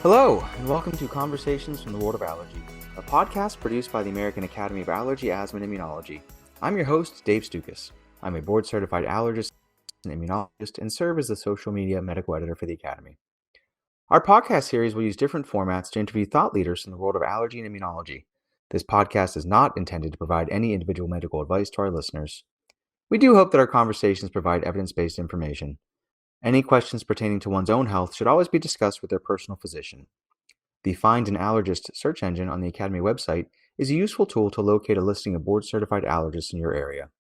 Hello, and welcome to Conversations from the World of Allergy, a podcast produced by the American Academy of Allergy, Asthma, and Immunology. I'm your host, Dave Stukas. I'm a board-certified allergist and immunologist and serve as the social media medical editor for the Academy. Our podcast series will use different formats to interview thought leaders in the world of allergy and immunology. This podcast is not intended to provide any individual medical advice to our listeners. We do hope that our conversations provide evidence-based information. Any questions pertaining to one's own health should always be discussed with their personal physician. The Find an Allergist search engine on the Academy website is a useful tool to locate a listing of board-certified allergists in your area.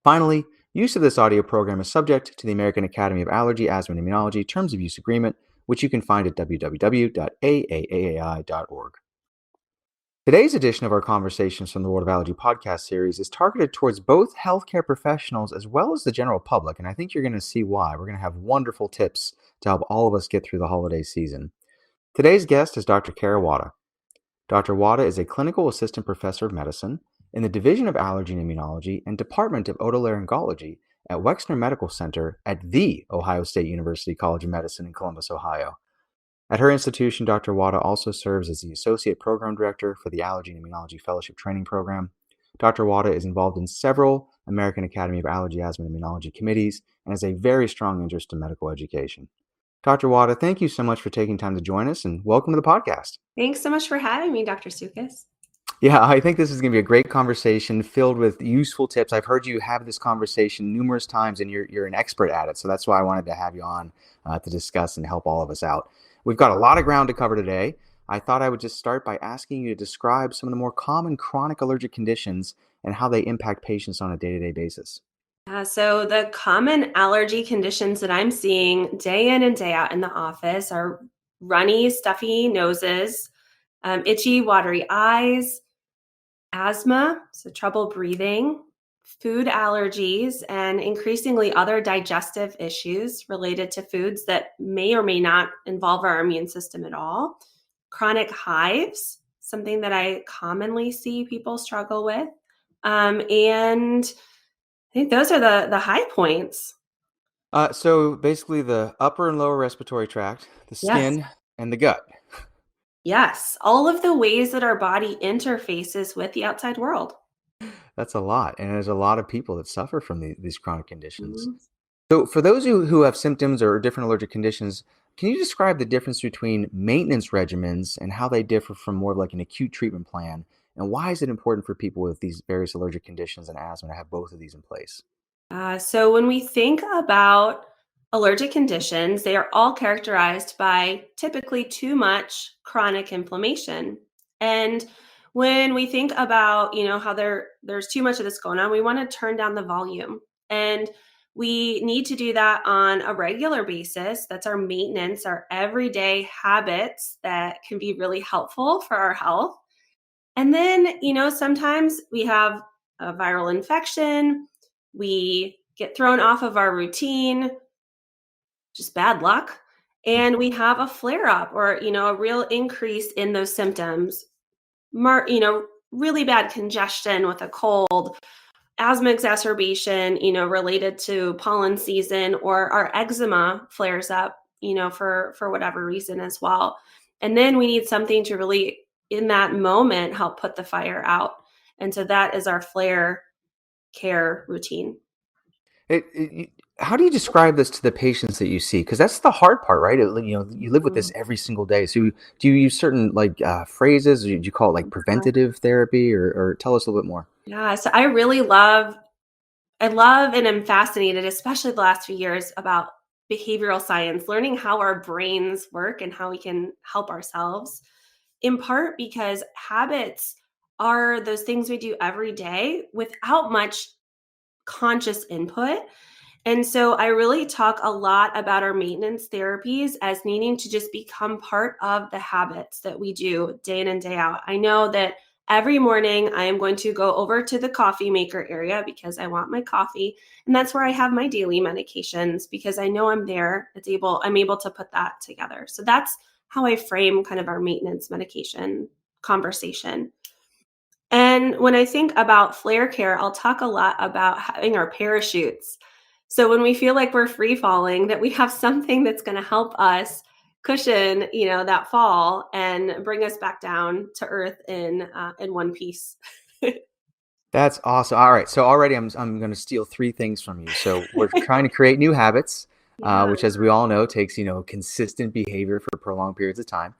Finally, use of this audio program is subject to the American Academy of Allergy, Asthma, and Immunology Terms of Use Agreement, which you can find at www.aaai.org. Today's edition of our Conversations from the World of Allergy podcast series is targeted towards both healthcare professionals as well as the general public, and I think you're going to see why. We're going to have wonderful tips to help all of us get through the holiday season. Today's guest is Dr. Wada. Dr. Wada is a clinical assistant professor of medicine in the Division of Allergy and Immunology and Department of Otolaryngology at Wexner Medical Center at the Ohio State University College of Medicine in Columbus, Ohio. At her institution, Dr. Wada also serves as the Associate Program Director for the Allergy and Immunology Fellowship Training Program. Dr. Wada is involved in several American Academy of Allergy, Asthma, and Immunology committees and has a very strong interest in medical education. Dr. Wada, thank you so much for taking time to join us, and welcome to the podcast. Thanks so much for having me, Dr. Stukas. Yeah, I think this is going to be a great conversation filled with useful tips. I've heard you have this conversation numerous times, and you're an expert at it. So that's why I wanted to have you on to discuss and help all of us out. We've got a lot of ground to cover today. I thought I would just start by asking you to describe some of the more common chronic allergic conditions and how they impact patients on a day-to-day basis. So the common allergy conditions that I'm seeing day in and day out in the office are runny, stuffy noses, itchy, watery eyes, asthma, so trouble breathing, food allergies, and increasingly other digestive issues related to foods that may or may not involve our immune system at all. Chronic hives, something that I commonly see people struggle with. And I think those are the high points. So basically the upper and lower respiratory tract, the Yes. skin, and the gut. Yes. All of the ways that our body interfaces with the outside world. That's a lot. And there's a lot of people that suffer from these chronic conditions. Mhm. So for those who have symptoms or different allergic conditions, can you describe the difference between maintenance regimens and how they differ from more of like an acute treatment plan? And why is it important for people with these various allergic conditions and asthma to have both of these in place? So when we think about allergic conditions, they are all characterized by typically too much chronic inflammation. And when we think about, how there's too much of this going on, we want to turn down the volume. And we need to do that on a regular basis. That's our maintenance, our everyday habits that can be really helpful for our health. And then, sometimes we have a viral infection, we get thrown off of our routine, just bad luck, and we have a flare up or, a real increase in those symptoms. Really bad congestion with a cold, asthma exacerbation, related to pollen season, or our eczema flares up, for whatever reason as well. And then we need something to really, in that moment, help put the fire out. And so that is our flare care routine. How do you describe this to the patients that you see? Because that's the hard part, right? You live with this Mm. every single day. So do you use certain phrases? Or do you call it like preventative therapy, or tell us a little bit more? Yeah, so I love and am fascinated, especially the last few years, about behavioral science, learning how our brains work and how we can help ourselves, in part because habits are those things we do every day without much conscious input. And so I really talk a lot about our maintenance therapies as needing to just become part of the habits that we do day in and day out. I know that every morning I am going to go over to the coffee maker area because I want my coffee. And that's where I have my daily medications because I know I'm there. I'm able to put that together. So that's how I frame kind of our maintenance medication conversation. And when I think about flare care, I'll talk a lot about having our parachutes. So when we feel like we're free falling, that we have something that's going to help us cushion, that fall and bring us back down to earth in one piece. That's awesome. All right, so already I'm going to steal three things from you. So we're trying to create new habits, Yeah. which, as we all know, takes consistent behavior for prolonged periods of time.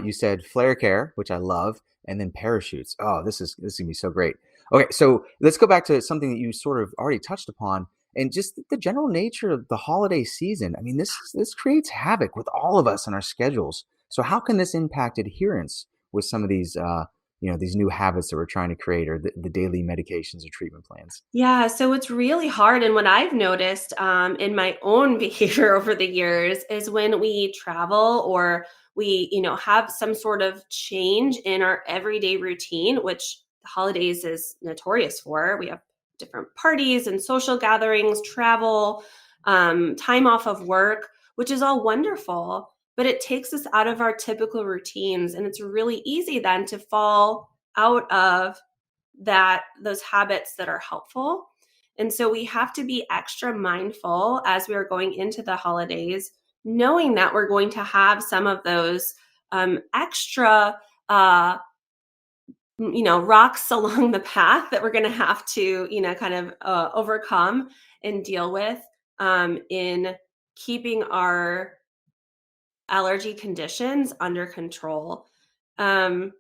You said flare care, which I love, and then parachutes. Oh, this is gonna be so great. Okay, so let's go back to something that you sort of already touched upon, and just the general nature of the holiday season. I mean, this creates havoc with all of us and our schedules. So how can this impact adherence with some of these? These new habits that we're trying to create, or the daily medications or treatment plans. Yeah, so it's really hard. And what I've noticed in my own behavior over the years is when we travel or we, have some sort of change in our everyday routine, which the holidays is notorious for. We have different parties and social gatherings, travel, time off of work, which is all wonderful. But it takes us out of our typical routines. And it's really easy then to fall out of those habits that are helpful. And so we have to be extra mindful as we are going into the holidays, knowing that we're going to have some of those extra rocks along the path that we're going to have to kind of overcome and deal with in keeping our allergy conditions under control. um,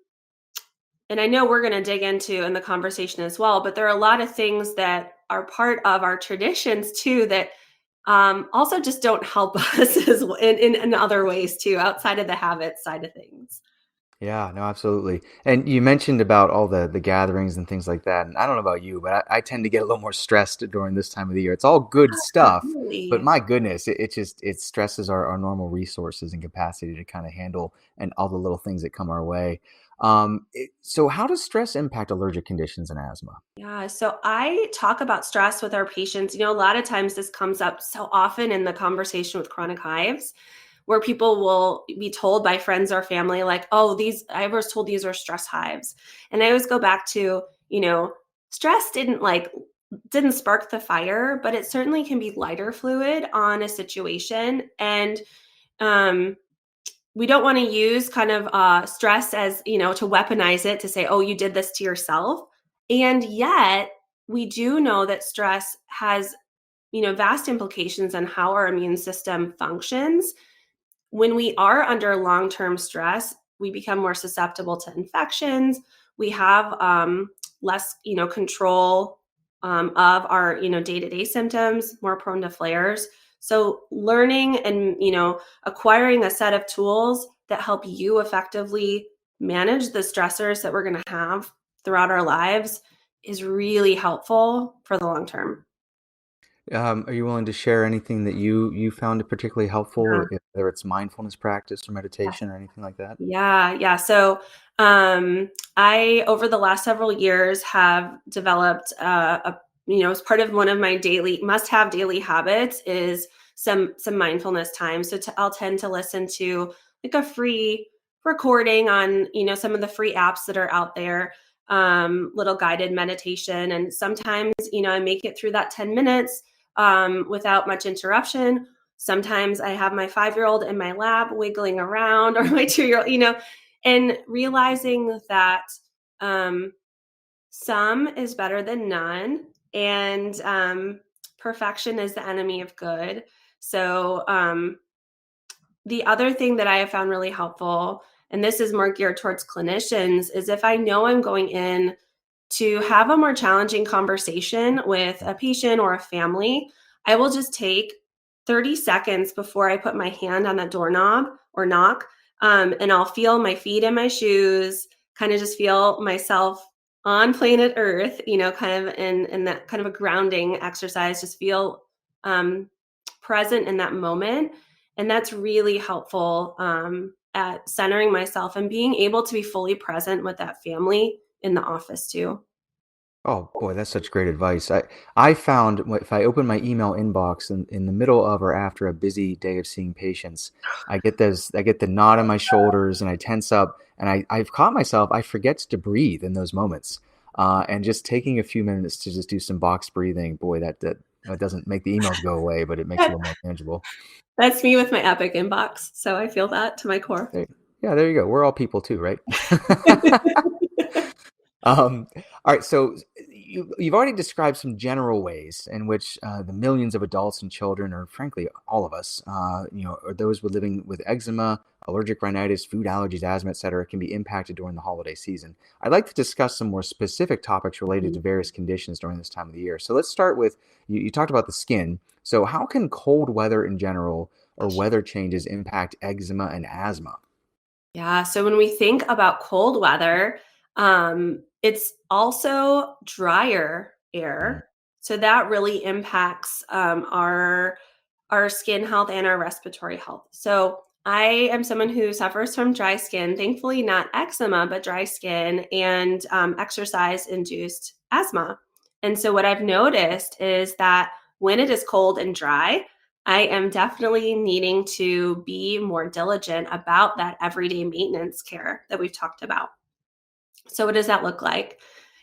and I know we're going to dig into in the conversation as well, but there are a lot of things that are part of our traditions too that also just don't help us in other ways too, outside of the habit side of things. Yeah, no, absolutely. And you mentioned about all the gatherings and things like that. And I don't know about you, but I tend to get a little more stressed during this time of the year. It's all good stuff, but Really. my goodness, it stresses our normal resources and capacity to kind of handle and all the little things that come our way. So how does stress impact allergic conditions and asthma? Yeah. So I talk about stress with our patients. A lot of times this comes up so often in the conversation with chronic hives, where people will be told by friends or family, like, oh, I was told these are stress hives. And I always go back to, stress didn't spark the fire, but it certainly can be lighter fluid on a situation. And um, we don't want to use kind of stress as, to weaponize it to say, oh, you did this to yourself. And yet, we do know that stress has, vast implications on how our immune system functions. When we are under long-term stress, we become more susceptible to infections. We have less, control of our, day-to-day symptoms, more prone to flares. So learning and, acquiring a set of tools that help you effectively manage the stressors that we're going to have throughout our lives is really helpful for the long term. Are you willing to share anything that you found particularly helpful, whether it's mindfulness practice or meditation or anything like that? Yeah, yeah. So, I over the last several years have developed as part of one of my daily must-have daily habits is some mindfulness time. So, I'll tend to listen to like a free recording on some of the free apps that are out there, little guided meditation, and sometimes I make it through that 10 minutes without much interruption. Sometimes I have my 5-year-old in my lap wiggling around, or my 2-year-old, and realizing that um, some is better than none, and perfection is the enemy of good. So, the other thing that I have found really helpful, and this is more geared towards clinicians, is if I know I'm going in to have a more challenging conversation with a patient or a family, I will just take 30 seconds before I put my hand on that doorknob or knock, and I'll feel my feet in my shoes, kind of just feel myself on planet Earth, kind of in that kind of a grounding exercise, just feel um, present in that moment. And that's really helpful at centering myself and being able to be fully present with that family in the office too. Oh boy, that's such great advice. I found if I open my email inbox in the middle of or after a busy day of seeing patients, I get the knot on my shoulders and I tense up, and I've caught myself, I forget to breathe in those moments. And just taking a few minutes to just do some box breathing, boy, that It doesn't make the emails go away, but it makes it a little more tangible. That's me with my Epic inbox, so I feel that to my core. There, yeah, there you go. We're all people too, right? All right, so you've already described some general ways in which the millions of adults and children, or frankly, all of us, or those with living with eczema, allergic rhinitis, food allergies, asthma, etc., can be impacted during the holiday season. I'd like to discuss some more specific topics related Mhm. to various conditions during this time of the year. So let's start with you talked about the skin. So how can cold weather in general or weather changes impact eczema and asthma? Yeah, so when we think about cold weather, it's also drier Mm, air. So that really impacts our skin health and our respiratory health. So I am someone who suffers from dry skin, thankfully not eczema, but dry skin and exercise induced asthma. And so what I've noticed is that when it is cold and dry, I am definitely needing to be more diligent about that everyday maintenance care that we've talked about. So, what does that look like?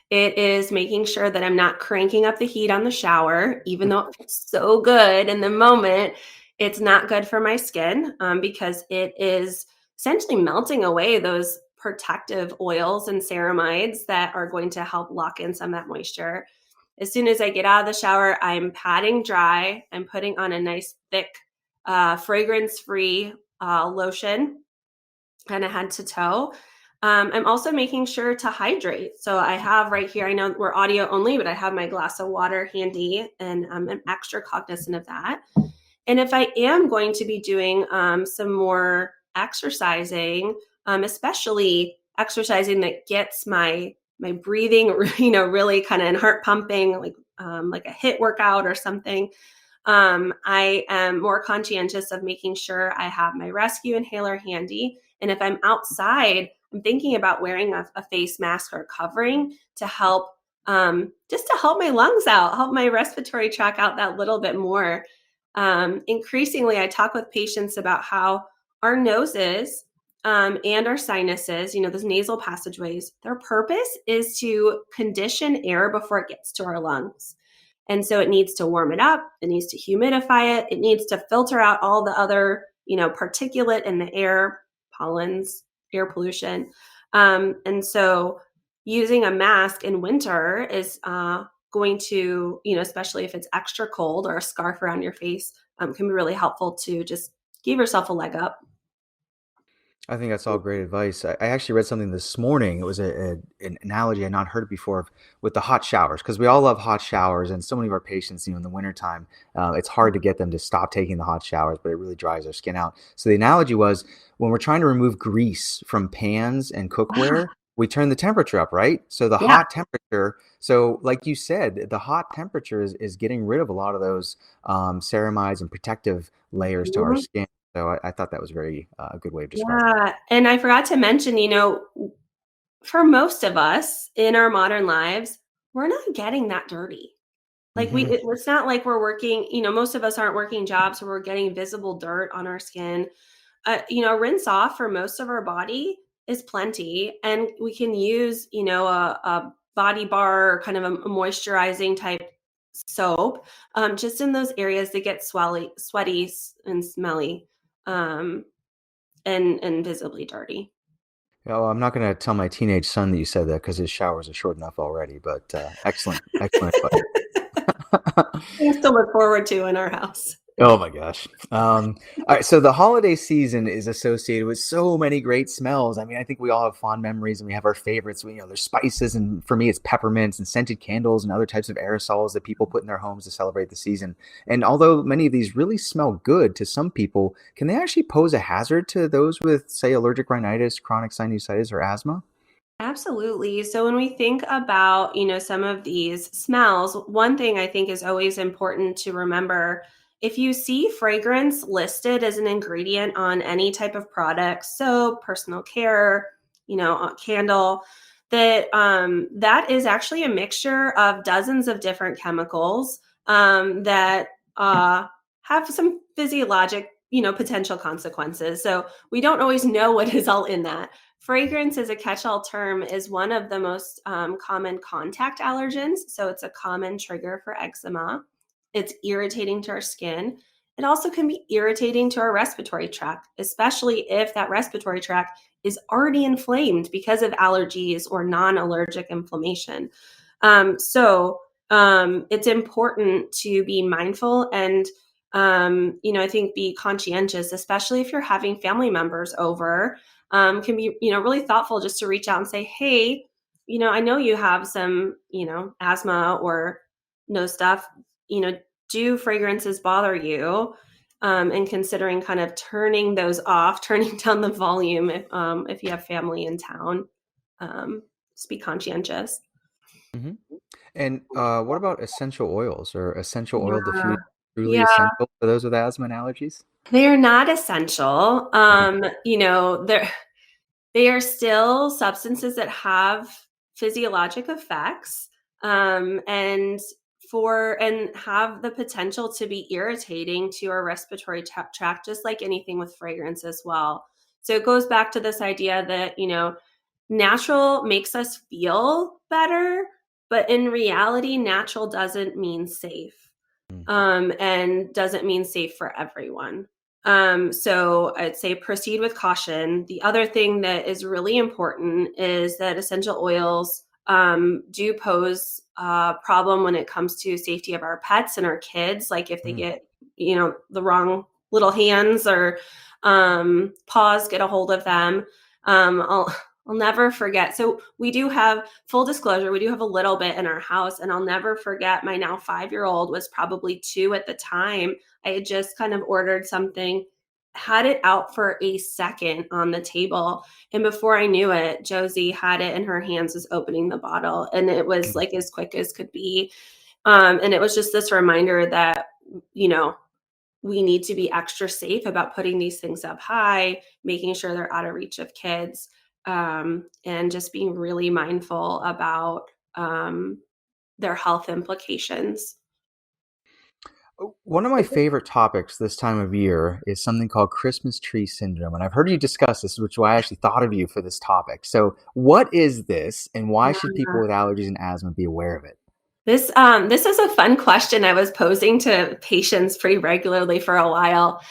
It is making sure that I'm not cranking up the heat on the shower, even though it feels so good in the moment. It's not good for my skin because it is essentially melting away those protective oils and ceramides that are going to help lock in some of that moisture. As soon as I get out of the shower, I'm patting dry. I'm putting on a nice thick, fragrance free lotion kind of head to toe. I'm also making sure to hydrate. So I have right here, I know we're audio only, but I have my glass of water handy and I'm extra cognizant of that. And if I am going to be doing some more exercising, especially exercising that gets my breathing, really kind of and heart pumping, like a hit workout or something, I am more conscientious of making sure I have my rescue inhaler handy. And if I'm outside, I'm thinking about wearing a face mask or covering to help, just to help my lungs out, help my respiratory tract out that little bit more. Increasingly, I talk with patients about how our noses and our sinuses, those nasal passageways, their purpose is to condition air before it gets to our lungs. And so it needs to warm it up, it needs to humidify it, it needs to filter out all the other, particulate in the air, pollens, air pollution. And so using a mask in winter is going to, especially if it's extra cold or a scarf around your face, can be really helpful to just give yourself a leg up. I think that's all great advice. I actually read something this morning. It was an analogy I'd not heard before with the hot showers, because we all love hot showers, and so many of our patients, in the wintertime, it's hard to get them to stop taking the hot showers, but it really dries their skin out. So the analogy was when we're trying to remove grease from pans and cookware, we turn the temperature up, right? So the Yeah. hot temperature, so like you said, the hot temperature is getting rid of a lot of those ceramides and protective layers to our Mhm. skin. So I thought that was very a good way of describing it. Yeah. And I forgot to mention, for most of us in our modern lives, we're not getting that dirty. Like Mhm. it's not like we're working, most of us aren't working jobs where we're getting visible dirt on our skin. Rinse off for most of our body is plenty. And we can use, a body bar or kind of a moisturizing type soap, just in those areas that get sweaty and smelly, um, and visibly dirty. Yeah, well, I'm not gonna tell my teenage son that you said that because his showers are short enough already, but, excellent, excellent advice. Things to look forward to in our house. Oh my gosh. All right, so the holiday season is associated with so many great smells. I mean, I think we all have fond memories and we have our favorites. There's spices, and for me, it's peppermints and scented candles and other types of aerosols that people put in their homes to celebrate the season. And although many of these really smell good to some people, can they actually pose a hazard to those with, say, allergic rhinitis, chronic sinusitis, or asthma? Absolutely. So when we think about, some of these smells, one thing I think is always important to remember, if you see fragrance listed as an ingredient on any type of product, soap, personal care, a candle, that is actually a mixture of dozens of different chemicals that have some physiologic, potential consequences. So we don't always know what is all in that. Fragrance as a catch-all term is one of the most common contact allergens, so it's a common trigger for eczema. It's irritating to our skin. It also can be irritating to our respiratory tract, especially if that respiratory tract is already inflamed because of allergies or non allergic inflammation. It's important to be mindful and, I think be conscientious, especially if you're having family members over. Can be, really thoughtful just to reach out and say, hey, I know you have some, asthma or no stuff, do fragrances bother you? And considering kind of turning those off, turning down the volume if you have family in town. Um, just be conscientious. Hmm. And what about essential oils or essential oil Yeah. diffusion? Truly Yeah, essential for those with asthma and allergies? they are not essential. Okay. They are still substances that have physiologic effects, and have the potential to be irritating to our respiratory tract, just like anything with fragrance as well. So it goes back to this idea that, natural makes us feel better, but in reality, natural doesn't mean safe, Mm. and doesn't mean safe for everyone. So I'd say proceed with caution. The other thing that is really important is that essential oils do pose a problem when it comes to safety of our pets and our kids. Like if they Mm. get, the wrong little hands or paws get a hold of them. I'll never forget. So we do have full disclosure, we do have a little bit in our house, and I'll never forget my now 5-year-old was probably 2 at the time. I had just kind of ordered something, had it out for a second on the table, and before I knew it, Josie had it in her hands, was opening the bottle, and it was Mm. like as quick as could be. And it was just this reminder that, you know, we need to be extra safe about putting these things up high, making sure they're out of reach of kids, and just being really mindful about their health implications. One of my favorite topics this time of year is something called Christmas tree syndrome. And I've heard you discuss this, which is why I actually thought of you for this topic. So, what is this, and why should people with allergies and asthma be aware of it? This is a fun question I was posing to patients pretty regularly for a while.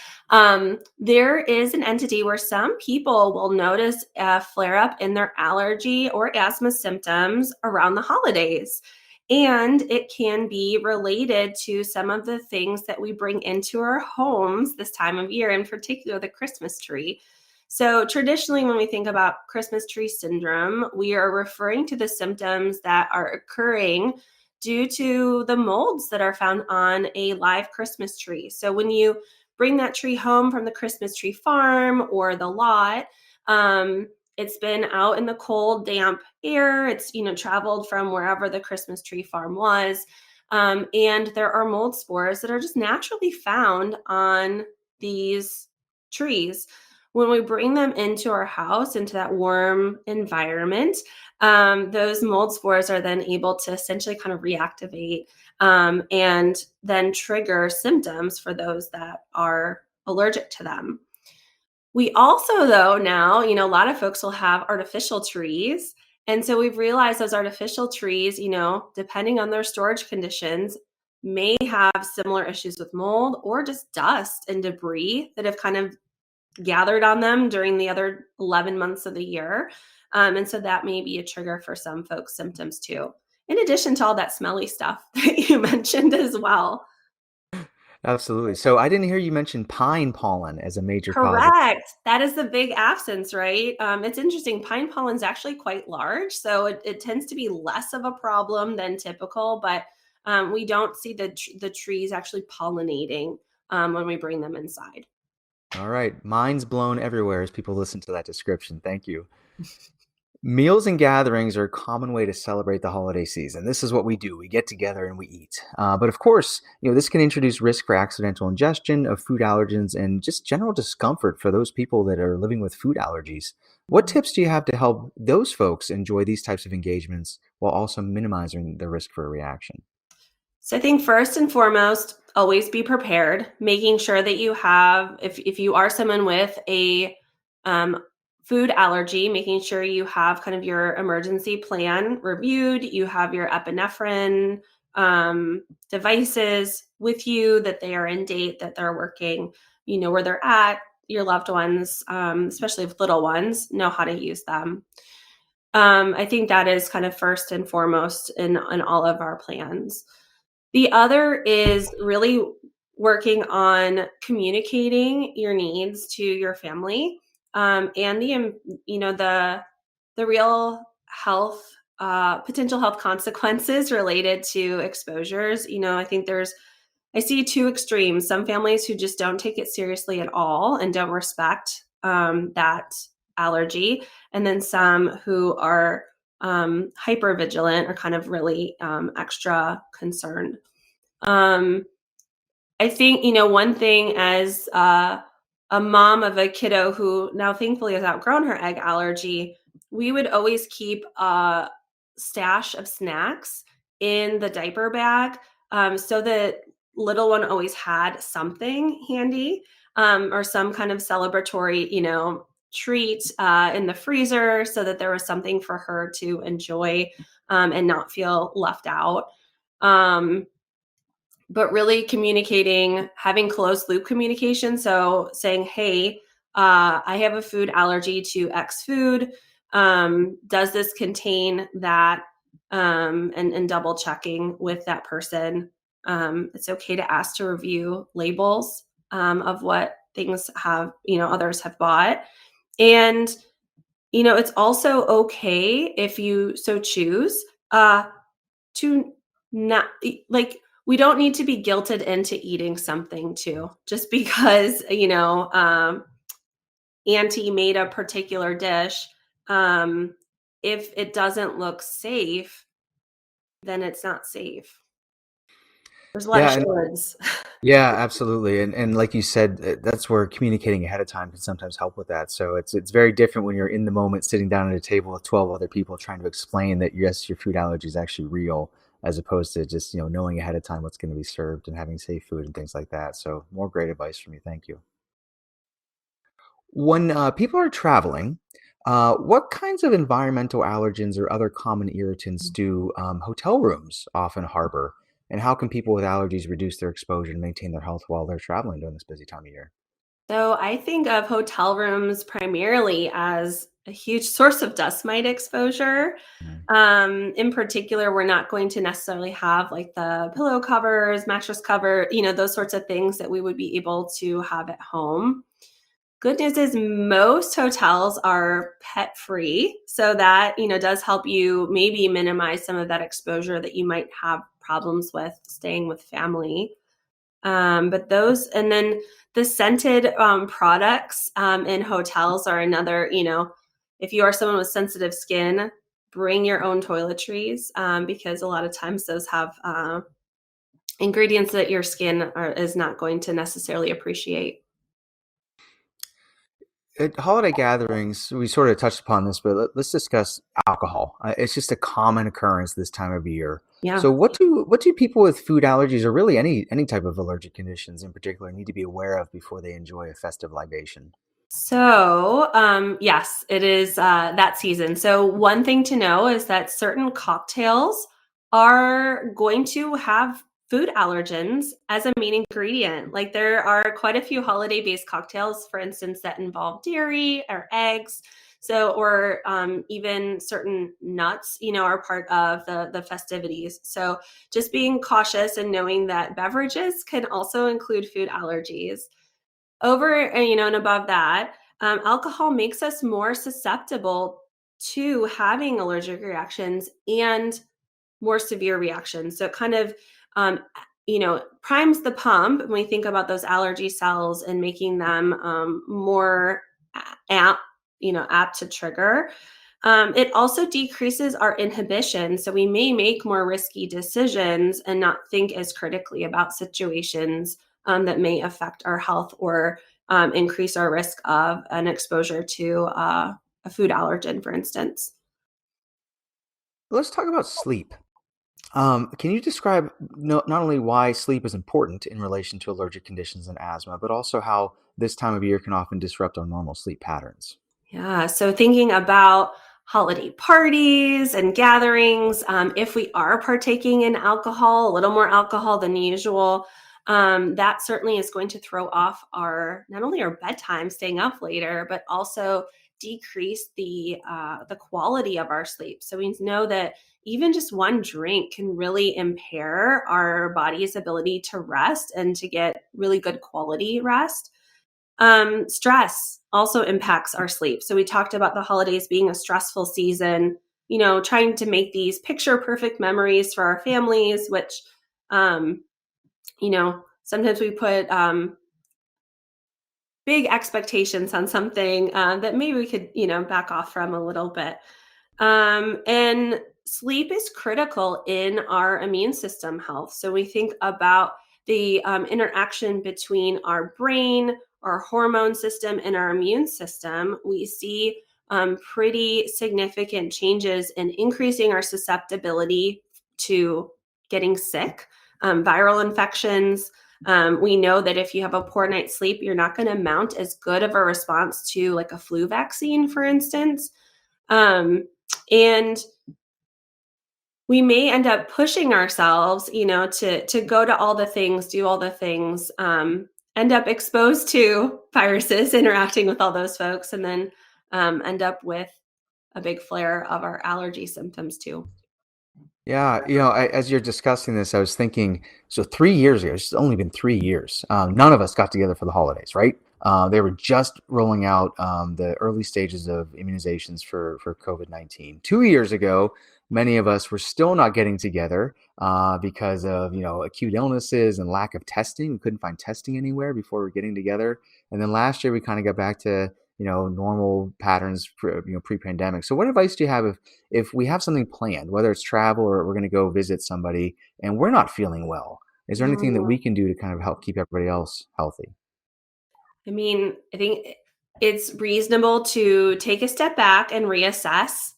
There is an entity where some people will notice a flare up in their allergy or asthma symptoms around the holidays. And it can be related to some of the things that we bring into our homes this time of year, in particular the Christmas tree. So, traditionally, when we think about Christmas tree syndrome, we are referring to the symptoms that are occurring due to the molds that are found on a live Christmas tree. So when you bring that tree home from the Christmas tree farm or the lot, it's been out in the cold, damp air. It's, traveled from wherever the Christmas tree farm was. And there are mold spores that are just naturally found on these trees. When we bring them into our house, into that warm environment, those mold spores are then able to essentially kind of reactivate, and then trigger symptoms for those that are allergic to them. We also, though, now, a lot of folks will have artificial trees. And so we've realized those artificial trees, depending on their storage conditions, may have similar issues with mold or just dust and debris that have kind of gathered on them during the other 11 months of the year. And so that may be a trigger for some folks' symptoms too, in addition to all that smelly stuff that you mentioned as well. Absolutely. So, I didn't hear you mention pine pollen as a major cause of. Correct. That is the big absence, right? It's interesting. Pine pollen is actually quite large, so it tends to be less of a problem than typical, but we don't see the trees actually pollinating when we bring them inside. All right, minds blown everywhere as people listen to that description. Thank you. Meals and gatherings are a common way to celebrate the holiday season. This is what we do. We get together and we eat. But of course, this can introduce risk for accidental ingestion of food allergens and just general discomfort for those people that are living with food allergies. What tips do you have to help those folks enjoy these types of engagements while also minimizing the risk for a reaction? So I think first and foremost, always be prepared, making sure that you have, if you are someone with a um, food allergy, making sure you have kind of your emergency plan reviewed, you have your epinephrine devices with you, that they are in date, that they're working, where they're at. Your loved ones, especially with little ones, know how to use them. I think that is kind of first and foremost in all of our plans. The other is really working on communicating your needs to your family, and the real health, potential health consequences related to exposures. I think I see two extremes: some families who just don't take it seriously at all and don't respect that allergy, and then some who are hyper vigilant or kind of really extra concerned. Um, I think, one thing as a mom of a kiddo who now thankfully has outgrown her egg allergy, we would always keep a stash of snacks in the diaper bag, so that little one always had something handy, or some kind of celebratory, treat in the freezer, so that there was something for her to enjoy, and not feel left out. Um, but really communicating, having closed loop communication. So saying, hey, I have a food allergy to X food. Does this contain that? And double checking with that person. It's okay to ask to review labels of what things have, others have bought. And, it's also okay if you so choose, to not like, we don't need to be guilted into eating something too, just because, auntie made a particular dish. Um, if it doesn't look safe, then it's not safe. There's a lot of Yeah, and shoulds. yeah, absolutely. And like you said, that's where communicating ahead of time can sometimes help with that. So it's very different when you're in the moment sitting down at a table with 12 other people trying to explain that yes, your food allergy is actually real, as opposed to just, knowing ahead of time what's going to be served and having safe food and things like that. So more great advice from you. Thank you. When people are traveling, what kinds of environmental allergens or other common irritants do hotel rooms often harbor? And how can people with allergies reduce their exposure and maintain their health while they're traveling during this busy time of year? So I think of hotel rooms primarily as a huge source of dust mite exposure. Mhm. In particular, we're not going to necessarily have like the pillow covers, mattress cover, those sorts of things that we would be able to have at home. Good news is most hotels are pet free. So that, does help you maybe minimize some of that exposure that you might have problems with staying with family. But those, and then the scented products in hotels are another, if you are someone with sensitive skin, bring your own toiletries, because a lot of times those have ingredients that your skin is not going to necessarily appreciate. At holiday gatherings, we sort of touched upon this, but let's discuss alcohol. It's just a common occurrence this time of year. Yeah. So, what do people with food allergies, or really any type of allergic conditions in particular, need to be aware of before they enjoy a festive libation? So, yes, it is that season. So, one thing to know is that certain cocktails are going to have food allergens as a main ingredient. Like, there are quite a few holiday based cocktails, for instance, that involve dairy or eggs. So, or even certain nuts, are part of the festivities. So, just being cautious and knowing that beverages can also include food allergies. Over, and above that, alcohol makes us more susceptible to having allergic reactions and more severe reactions. So it kind of, primes the pump when we think about those allergy cells and making them more apt, apt to trigger. It also decreases our inhibition. So we may make more risky decisions and not think as critically about situations that may affect our health or increase our risk of an exposure to a food allergen, for instance. Let's talk about sleep. Can you describe not only why sleep is important in relation to allergic conditions and asthma, but also how this time of year can often disrupt our normal sleep patterns? Yeah. So thinking about holiday parties and gatherings. If we are partaking in alcohol, a little more alcohol than usual, that certainly is going to throw off our not only our bedtime, staying up later, but also decrease the quality of our sleep. So we know that even just one drink can really impair our body's ability to rest and to get really good quality rest. Stress also impacts our sleep. So we talked about the holidays being a stressful season, trying to make these picture perfect memories for our families, which, sometimes we put big expectations on something that maybe we could, back off from a little bit. And sleep is critical in our immune system health. So we think about the interaction between our brain, our hormone system, and our immune system. We see pretty significant changes in increasing our susceptibility to getting sick, viral infections. We know that if you have a poor night's sleep, you're not going to mount as good of a response to like a flu vaccine, for instance. And we may end up pushing ourselves, to go to all the things, do all the things, end up exposed to viruses, interacting with all those folks, and then end up with a big flare of our allergy symptoms too. Yeah, as you're discussing this, I was thinking, so 3 years ago, it's only been 3 years. None of us got together for the holidays, right? They were just rolling out the early stages of immunizations for COVID-19. 2 years ago, many of us were still not getting together because of acute illnesses and lack of testing. We couldn't find testing anywhere before we were getting together. And then last year, we kind of got back to normal patterns pre-pandemic. So, what advice do you have if we have something planned, whether it's travel or we're going to go visit somebody and we're not feeling well? Is there anything that Mhm. we can do to kind of help keep everybody else healthy? I mean, I think it's reasonable to take a step back and reassess.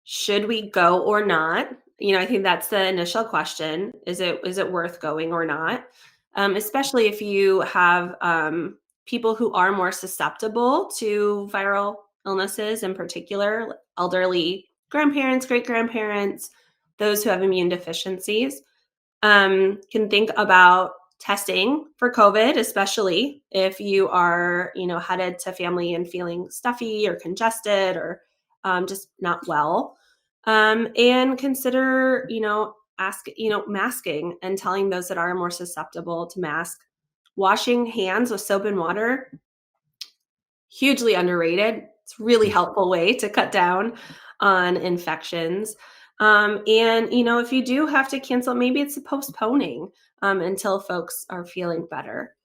Should we go or not? I think that's the initial question. Is it worth going or not? Especially if you have people who are more susceptible to viral illnesses, in particular, elderly grandparents, great grandparents, those who have immune deficiencies. Can think about testing for COVID, especially if you are, headed to family and feeling stuffy or congested or just not well. And consider, masking and telling those that are more susceptible to mask. Washing hands with soap and water, hugely underrated. It's a really helpful way to cut down on infections. And if you do have to cancel, maybe it's postponing until folks are feeling better.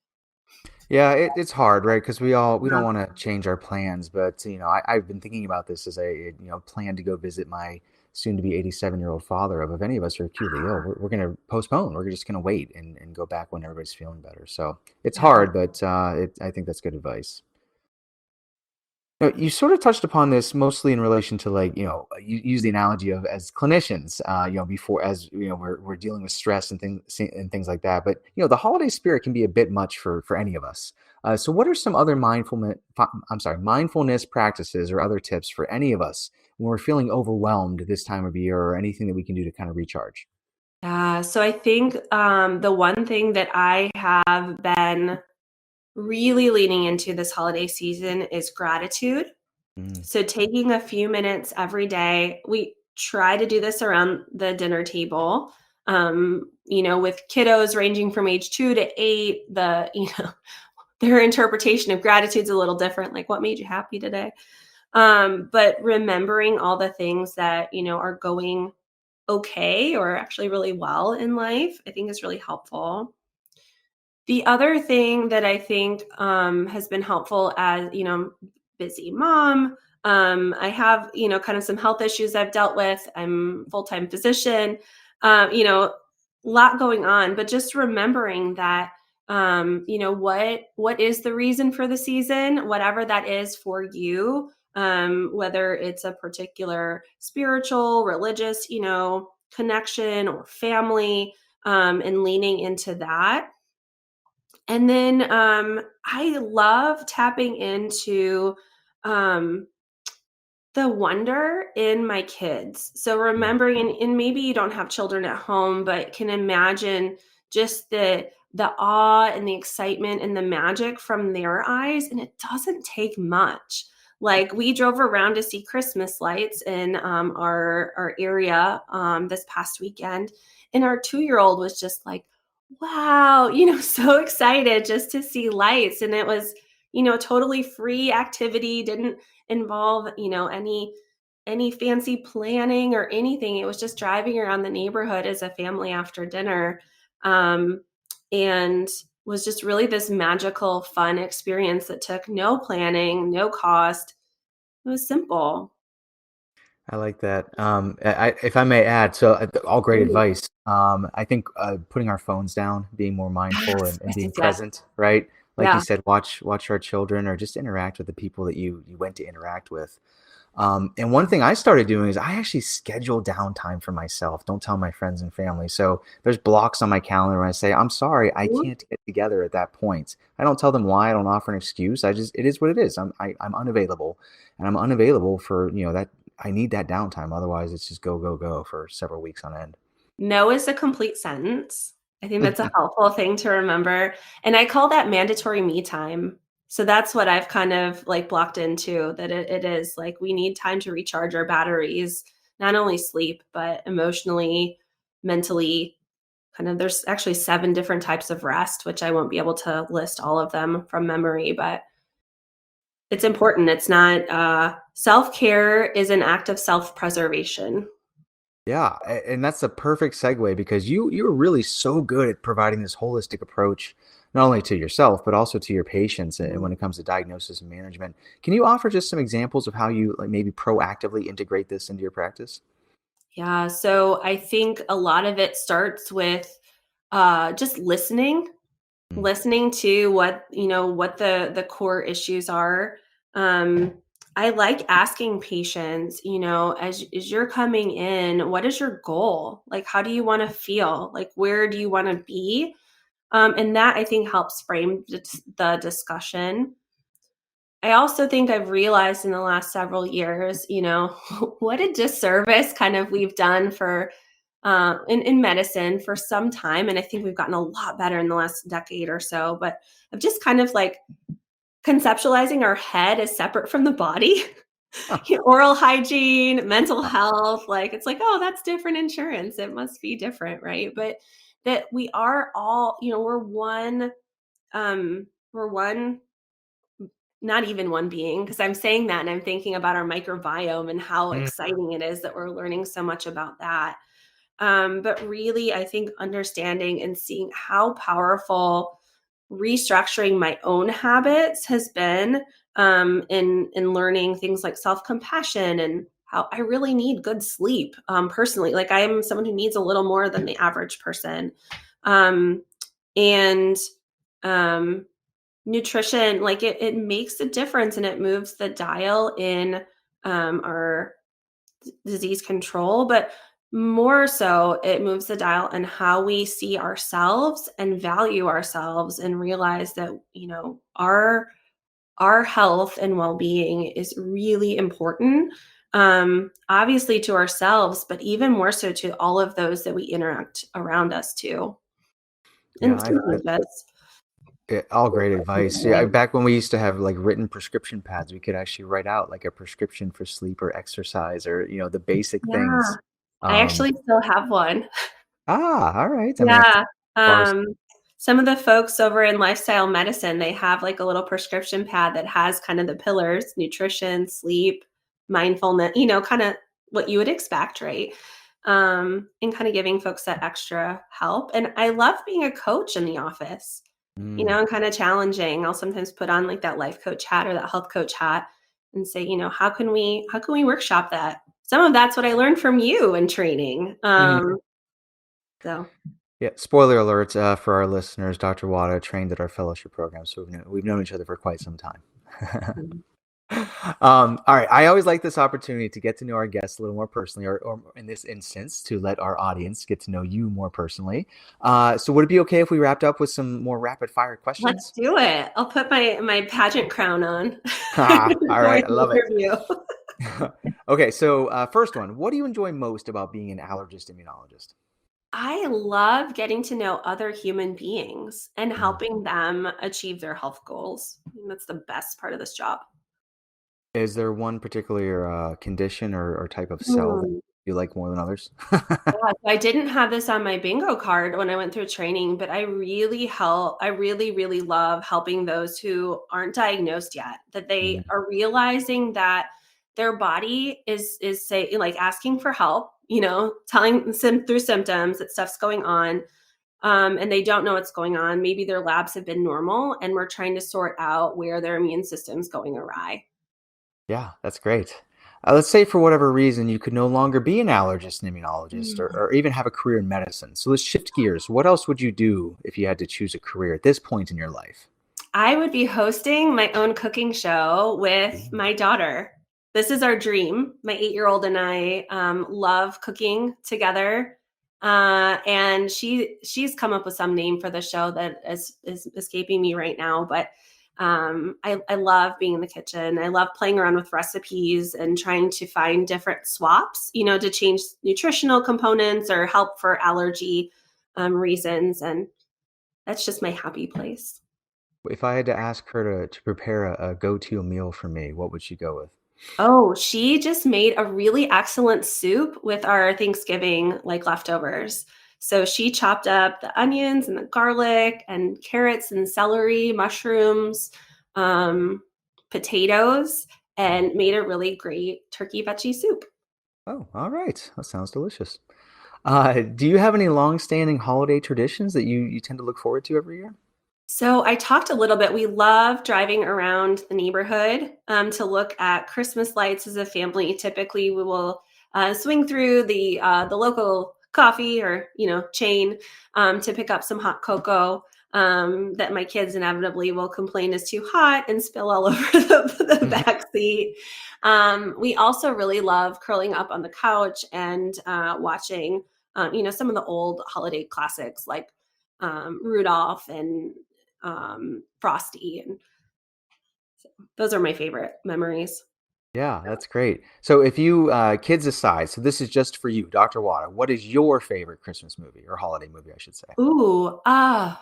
Yeah, it's hard, right? Because we don't want to change our plans, but I've been thinking about this as a plan to go visit my soon-to-be 87-year-old father. If any of us are acutely ill, we're going to postpone. We're just going to wait and go back when everybody's feeling better. So it's Yeah. hard, but I think that's good advice. Now, you sort of touched upon this mostly in relation to like, you use the analogy of as clinicians, before as we're dealing with stress and things like that. But the holiday spirit can be a bit much for any of us. So, what are some other mindfulness practices or other tips for any of us when we're feeling overwhelmed this time of year, or anything that we can do to kind of recharge? So I think the one thing that I have been really leaning into this holiday season is gratitude. Mm. So taking a few minutes every day, we try to do this around the dinner table. With kiddos ranging from age 2 to 8, their interpretation of gratitude is a little different. Like, what made you happy today? But remembering all the things that are going okay or actually really well in life, I think is really helpful. The other thing that I think, has been helpful as, busy mom, I have, kind of some health issues I've dealt with. I'm full-time physician, lot going on, but just remembering that, what is the reason for the season, whatever that is for you, whether it's a particular spiritual, religious, connection or family, and leaning into that. And then, I love tapping into, um, The wonder in my kids. So remembering, and maybe you don't have children at home, but can imagine just the awe and the excitement and the magic from their eyes, and it doesn't take much. Like, we drove around to see Christmas lights in our area this past weekend, and our 2-year-old was just like, "Wow!" So excited just to see lights, and it was totally free activity. Didn't involve any fancy planning or anything. It was just driving around the neighborhood as a family after dinner, um, and was just really this magical fun experience that took no planning, no cost. It was simple. I like that. If I may add, so all great Mm. advice. I think putting our phones down, being more mindful, Yes, and yes, being yes, yes. present, right? Like you Yeah. said, watch our children, or just interact with the people that you went to interact with. And one thing I started doing is I actually schedule downtime for myself. Don't tell my friends and family. So there's blocks on my calendar when I say, I'm sorry, I Mhm. can't get together at that point. I don't tell them why. I don't offer an excuse. It is what it is. I'm unavailable, and I'm unavailable for, that I need that downtime. Otherwise it's just go, go, go for several weeks on end. No is a complete sentence. I think that's a helpful thing to remember, and I call that mandatory me time. So that's what I've kind of, like, blocked into, that it is, like, we need time to recharge our batteries, not only sleep, but emotionally, mentally, kind of there's actually 7 different types of rest, which I won't be able to list all of them from memory, but it's important. It's not, self-care is an act of self-preservation. Yeah, and that's a perfect segue because you're really so good at providing this holistic approach, not only to yourself but also to your patients, and when it comes to diagnosis and management. Can you offer just some examples of how you like maybe proactively integrate this into your practice? Yeah, so I think a lot of it starts with just listening, Mm. listening to what the core issues are. Um, I like asking patients, as you're coming in, what is your goal? Like, how do you want to feel? Like, where do you want to be? And that, I think, helps frame the discussion. I also think I've realized in the last several years, what a disservice kind of we've done for in medicine for some time. And I think we've gotten a lot better in the last decade or so, but of just kind of like conceptualizing our head as separate from the body. Huh. Oral hygiene, mental health, like, it's like, oh, that's different insurance. It must be different, right? But that we are all, we're one, not even one being, because I'm saying that and I'm thinking about our microbiome and how Mm. exciting it is that we're learning so much about that. But really, I think understanding and seeing how powerful restructuring my own habits has been, in learning things like self compassion, and how I really need good sleep. Personally, like, I am someone who needs a little more than the average person, um, and um, nutrition, like, it makes a difference, and it moves the dial in our disease control, but more so, it moves the dial on how we see ourselves and value ourselves, and realize that, our health and well-being is really important, obviously to ourselves, but even more so to all of those that we interact around us too. Yeah, And simply just all great advice. Yeah, back when we used to have like written prescription pads, we could actually write out like a prescription for sleep or exercise, or the basic yeah, things. I Um, actually still have one. all right. I'm gonna have to Yeah, borrow. some of the folks over in lifestyle medicine, they have, like, a little prescription pad that has kind of the pillars: nutrition, sleep, mindfulness, kinda what you would expect, right? And kinda giving folks that extra help, and I love being a coach in the office, Mm. and kinda challenging. I'll sometimes put on, like, that life coach hat or that health coach hat and say, how can we workshop that? Some of that's what I learned from you in training, so Yeah, spoiler alert for our listeners. Dr. Wada trained at our fellowship program, so we've known each other for quite some time. mhm. All right, I always like this opportunity to get to know our guests a little more personally, or in this instance, to let our audience get to know you more personally. So, would it be okay if we wrapped up with some more rapid fire Let's questions? do it. I'll put my pageant crown on All during right, I the love it. interview. Okay, so first one, what do you enjoy most about being an allergist immunologist? I love getting to know other human beings and Mm. helping them achieve their health goals. I think that's the best part of this job. Is there one particular condition or type of cell that Hmm. you like more than others? Yeah, so I didn't have this on my bingo card when I went through training, but I really love helping those who aren't diagnosed yet, that they Mm. are realizing that their body is say like asking for help, telling through symptoms that stuff's going on. And they don't know what's going on. Maybe their labs have been normal and we're trying to sort out where their immune system's going awry. Yeah, that's great. Let's say for whatever reason you could no longer be an allergist and immunologist or even have a career in medicine. So let's shift gears. What else would you do if you had to choose a career at this point in your life? I would be hosting my own cooking show with Ooh. my daughter. This is our dream. My 8-year-old and I love cooking together, and she's come up with some name for the show that is escaping me right now. But I love being in the kitchen. I love playing around with recipes and trying to find different swaps, to change nutritional components or help for allergy reasons. And that's just my happy place. If I had to ask her to prepare a go-to meal for me, what would she go with? Oh, she just made a really excellent soup with our Thanksgiving, like, leftovers. So she chopped up the onions and the garlic and carrots and celery, mushrooms, um, potatoes, and made a really great turkey veggie soup. Oh, all right. That sounds delicious. Do you have any long-standing holiday traditions that you tend to look forward to every year? So I talked a little bit. We love driving around the neighborhood to look at Christmas lights as a family. Typically, we will swing through the local coffee or chain to pick up some hot cocoa that my kids inevitably will complain is too hot and spill all over the back seat. We also really love curling up on the couch and watching, some of the old holiday classics like Rudolph and Frosty, and those are my favorite memories. Yeah, that's great. So if you kids aside, so this is just for you, Dr. Wada, what is your favorite Christmas movie or holiday movie, I should say? Ooh, I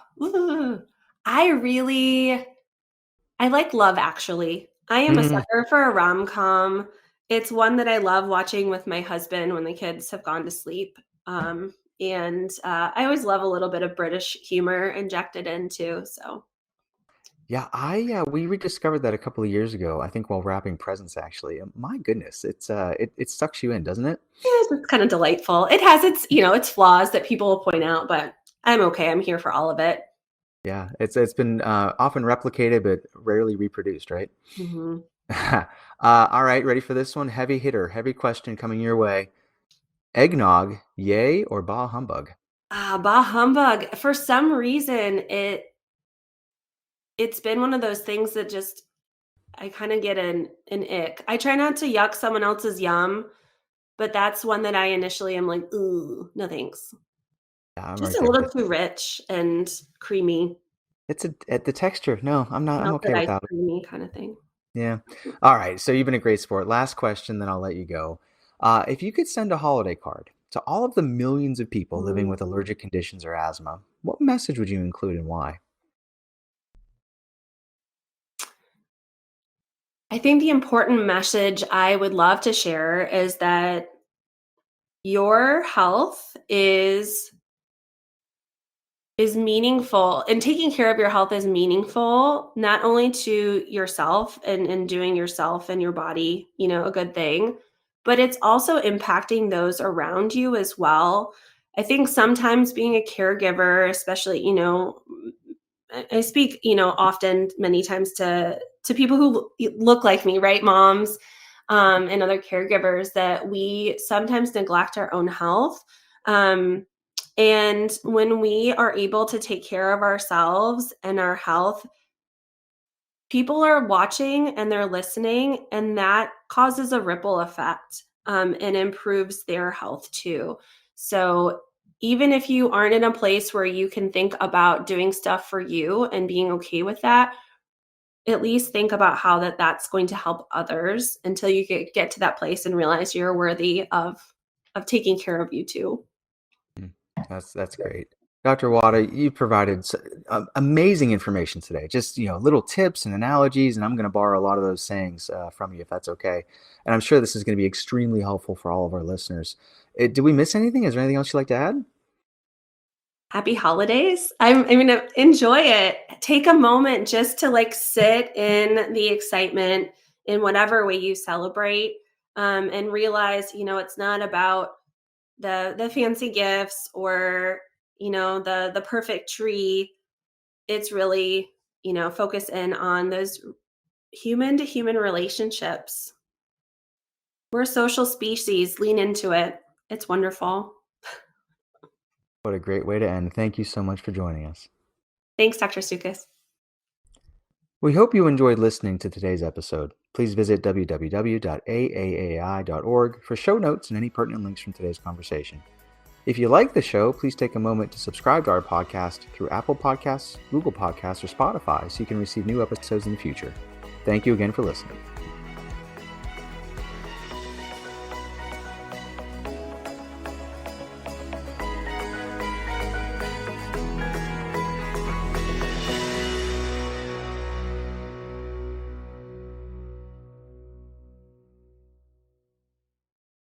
really I like Love Actually. I am a Mhm. sucker for a rom-com. It's one that I love watching with my husband when the kids have gone to sleep. And I always love a little bit of British humor injected in too. So Yeah, I we rediscovered that a couple of years ago, I think while wrapping presents actually. My goodness, it sucks you in, doesn't it? yes, it's kind of delightful. It has its flaws that people will point out, but I'm okay. I'm here for all of it. Yeah, it's been often replicated but rarely reproduced, right? Mhm. All right, ready for this one? Heavy hitter, heavy question coming your way. Eggnog, yay or bah humbug? Bah humbug. For some reason, it's been one of those things that just I kinda get an ick. I try not to yuck someone else's yum, but that's one that I initially am like, "Ooh, no thanks." Yeah, I'm Just right a there little with too you. rich and creamy, It's the texture. No, I'm melted okay ice without it. creamy kinda thing. Yeah. All right. So you've been a great sport. Last question, then I'll let you go. If you could send a holiday card to all of the millions of people living Mm. with allergic conditions or asthma, what message would you include and why? I think the important message I would love to share is that your health is meaningful, and taking care of your health is meaningful not only to yourself and doing yourself and your body, a good thing, but it's also impacting those around you as well. I think sometimes being a caregiver, especially, I speak, often many times to people who look like me, right? Moms, and other caregivers that we sometimes neglect our own health. Um, and when we are able to take care of ourselves and our health, people are watching and they're listening, and that causes a ripple effect and improves their health too. So, even if you aren't in a place where you can think about doing stuff for you and being okay with that, at least think about how that's going to help others until you get to that place and realize you're worthy of taking care of you too. Mm, that's great. Dr. Wada, you provided amazing information today. Just, little tips and analogies, and I'm going to borrow a lot of those sayings from you if that's okay. And I'm sure this is going to be extremely helpful for all of our listeners. Did we miss anything? Is there anything else you'd like to add? Happy holidays. I mean, enjoy it. Take a moment just to like sit in the excitement in whatever way you celebrate, and realize, it's not about the fancy gifts or the perfect tree. It's really focus in on those human to human relationships. We're a social species. Lean into it. It's wonderful. What a great way to end. Thank you so much for joining us. Thanks, Dr. Sukas. We hope you enjoyed listening to today's episode. Please visit www.aaai.org for show notes and any pertinent links from today's conversation. If you like the show, please take a moment to subscribe to our podcast through Apple Podcasts, Google Podcasts, or Spotify so you can receive new episodes in the future. Thank you again for listening.